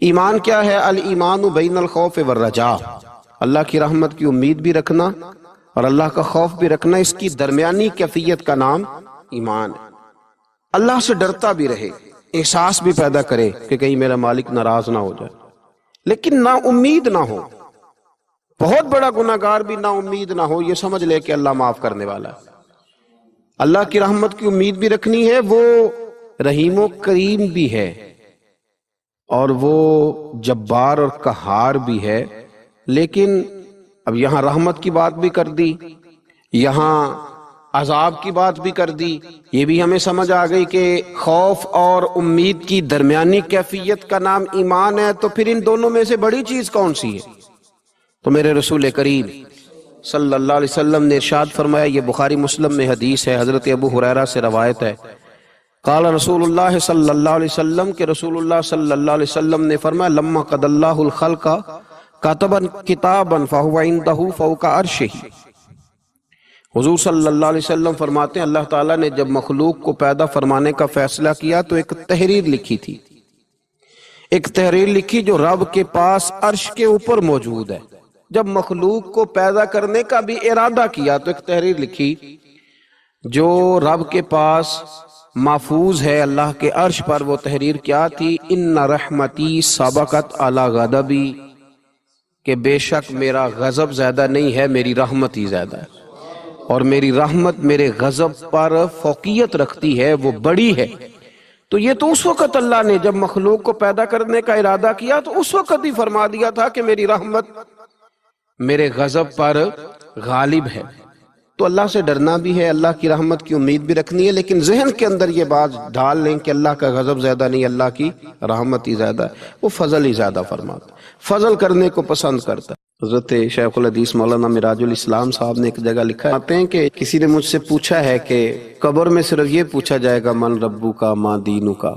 ایمان کیا ہے؟ الایمان بین الخوف والرجاء، اللہ کی رحمت کی امید بھی رکھنا اور اللہ کا خوف بھی رکھنا، اس کی درمیانی کیفیت کا نام ایمان ہے۔ اللہ سے ڈرتا بھی رہے، احساس بھی پیدا کرے کہ کہیں میرا مالک ناراض نہ ہو جائے، لیکن نا امید نہ ہو۔ بہت بڑا گناہ گار بھی نا امید نہ ہو، یہ سمجھ لے کہ اللہ معاف کرنے والا ہے۔ اللہ کی رحمت کی امید بھی رکھنی ہے، وہ رحیم و کریم بھی ہے اور وہ جبار اور قہار بھی ہے، لیکن اب یہاں رحمت کی بات بھی کر دی، یہاں عذاب کی بات بھی کر دی۔ یہ بھی ہمیں سمجھ آ گئی کہ خوف اور امید کی درمیانی کیفیت کا نام ایمان ہے، تو پھر ان دونوں میں سے بڑی چیز کون سی ہے؟ تو میرے رسول کریم صلی اللہ علیہ وسلم نے ارشاد فرمایا، یہ بخاری مسلم میں حدیث ہے، حضرت ابو ہریرہ سے روایت ہے، قال رسول اللہ صلی اللہ علیہ وسلم کہ رسول اللہ صلی اللہ علیہ وسلم نے فرمایا، لما قضى اللہ الخلق كتبا کتابا فهو عنده فوق عرشه۔ حضور صلی اللہ علیہ وسلم فرماتے ہیں اللہ تعالیٰ نے جب مخلوق کو پیدا فرمانے کا فیصلہ کیا تو ایک تحریر لکھی تھی، ایک تحریر لکھی جو رب کے پاس عرش کے اوپر موجود ہے۔ جب مخلوق کو پیدا کرنے کا بھی ارادہ کیا تو ایک تحریر لکھی جو رب کے پاس محفوظ ہے اللہ کے عرش پر۔ وہ تحریر کیا تھی؟ ان رحمتی سبقت علی غضبی، کہ بے شک میرا غضب زیادہ نہیں ہے، میری رحمت ہی زیادہ ہے، اور میری رحمت میرے غضب پر فوقیت رکھتی ہے، وہ بڑی ہے۔ تو یہ تو اس وقت اللہ نے جب مخلوق کو پیدا کرنے کا ارادہ کیا تو اس وقت ہی فرما دیا تھا کہ میری رحمت میرے غضب پر غالب ہے۔ تو اللہ سے ڈرنا بھی ہے، اللہ کی رحمت کی امید بھی رکھنی ہے، لیکن ذہن کے اندر یہ بات ڈال لیں کہ اللہ کا غضب زیادہ نہیں، اللہ کی رحمت ہی زیادہ ہے، وہ فضل ہی زیادہ فرماتا، فضل کرنے کو پسند کرتا ہے۔ حضرت شیخ الحدیث مولانا مراج الاسلام صاحب نے ایک جگہ لکھا ہے کہ کسی نے مجھ سے پوچھا ہے کہ قبر میں صرف یہ پوچھا جائے گا من ربو کا ما دینو کا،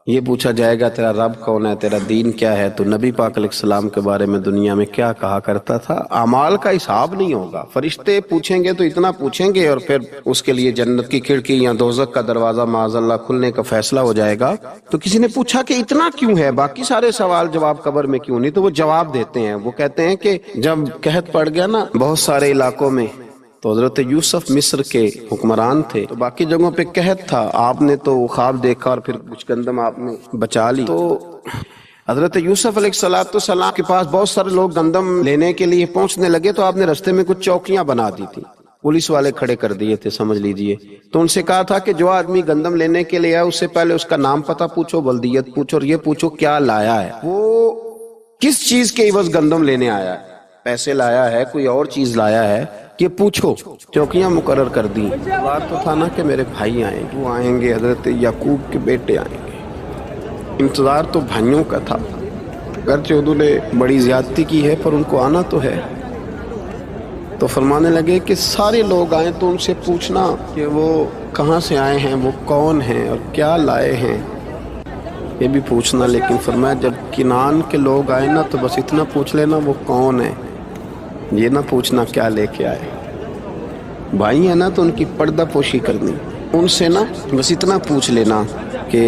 یہ پوچھا جائے گا تیرا رب کون ہے، تیرا دین کیا ہے، تو نبی پاک علیہ السلام کے بارے میں دنیا میں کیا کہا کرتا تھا؟ اعمال کا حساب نہیں ہوگا، فرشتے پوچھیں گے تو اتنا پوچھیں گے اور پھر اس کے لیے جنت کی کھڑکی یا دوزخ کا دروازہ معاذ اللہ کھلنے کا فیصلہ ہو جائے گا۔ تو کسی نے پوچھا کہ اتنا کیوں ہے، باقی سارے سوال جواب قبر میں کیوں نہیں؟ تو وہ جواب دیتے ہیں، وہ کہتے ہیں کہ جب قحط پڑ گیا نا بہت سارے علاقوں میں، تو حضرت یوسف مصر کے حکمران تھے، تو باقی جگہوں پہ قحط تھا، آپ نے تو خواب دیکھا اور پھر کچھ گندم آپ نے بچا لی۔ تو حضرت یوسف علیہ السلام کے پاس بہت سارے لوگ گندم لینے کے لیے پہنچنے لگے، تو آپ نے رستے میں کچھ چوکیاں بنا دی تھی، پولیس والے کھڑے کر دیے تھے سمجھ لیجئے۔ تو ان سے کہا تھا کہ جو آدمی گندم لینے کے لیے آیا اس سے پہلے اس کا نام پتہ پوچھو، بلدیت پوچھو، اور یہ پوچھو کیا لایا ہے، وہ کس چیز کے عوض گندم لینے آیا ہے، پیسے لایا ہے، کوئی اور چیز لایا ہے، یہ پوچھو۔ چوکیاں مقرر کر دی۔ بات تو تھا نا کہ میرے بھائی آئیں گے، وہ آئیں گے، حضرت یعقوب کے بیٹے آئیں گے، انتظار تو بھائیوں کا تھا، اگرچہ انہوں نے بڑی زیادتی کی ہے پر ان کو آنا تو ہے۔ تو فرمانے لگے کہ سارے لوگ آئیں تو ان سے پوچھنا کہ وہ کہاں سے آئے ہیں، وہ کون ہیں اور کیا لائے ہیں، یہ بھی پوچھنا۔ لیکن فرمایا جب کنعان کے لوگ آئے نا تو بس اتنا پوچھ لینا وہ کون ہے، یہ نہ پوچھنا کیا لے کے آئے۔ بھائی ہیں نا تو ان کی پردہ پوشی کرنی، ان سے نا بس اتنا پوچھ لینا کہ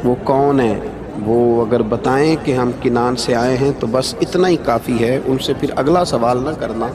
وہ کون ہے، وہ اگر بتائیں کہ ہم کنعان سے آئے ہیں تو بس اتنا ہی کافی ہے، ان سے پھر اگلا سوال نہ کرنا۔